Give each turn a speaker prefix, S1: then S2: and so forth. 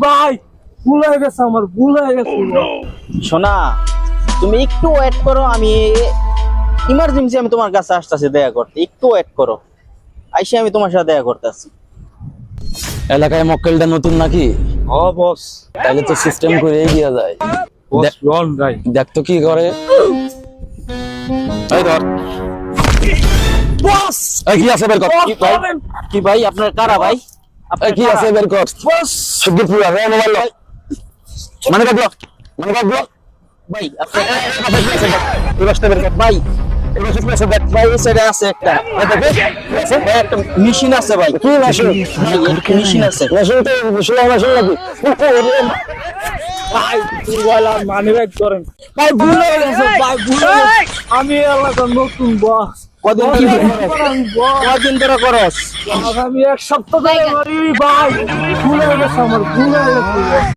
S1: ভাই ভুল হয়ে গেছে, আমার ভুল হয়ে গেছে।
S2: শোনা, তুমি একটু ওয়েট করো, আমি ইমার্জেন্সি আমি তোমার কাছে আসতেছি দেখা করতে, একটু ওয়েট করো, আইসে আমি তোমার সাথে দেখা করতেছি।
S3: এলাকায় মক্কেলটা নতুন নাকি?
S1: ও বস,
S3: তাহলে তো সিস্টেম করে এগিয়ে যায়।
S1: বস রন ভাই।
S3: দেখ তো কি করে। এই ধর।
S1: বস
S3: এই কি আছে বের কর।
S2: কি ভাই আপনার কারা ভাই?
S3: এই কি আছে বের কর।
S1: বস
S3: সুগির পুরা রে মোবাইল লো। মানে কাটলো। মানে কাটলো।
S2: ভাই আপনার
S3: এই বসতে বের কর।
S2: ভাই
S3: এই বসতে বের কর।
S2: ভাই এই সাইডে আছে একটা,
S3: এই দেখে।
S2: ভাই একটা মেশিন আছে ভাই,
S3: কি মেশিন?
S2: মেশিন আছে।
S3: মেশিন তো সেলাই মেশিন নাকি?
S1: ভাই মোবাইল আর মানি ব্যাগ করেন ভাই, ভুল হয়ে গেছে ভাই, ভুল হয়ে গেছে। আমি এলাকার নতুন বস।
S2: কদিন কি কদিন ধরে করস?
S1: আমি এক সপ্তাহ ধরে করি ভাই, ভুল হয়ে গেছে, আমার ভুল হয়ে গেছে।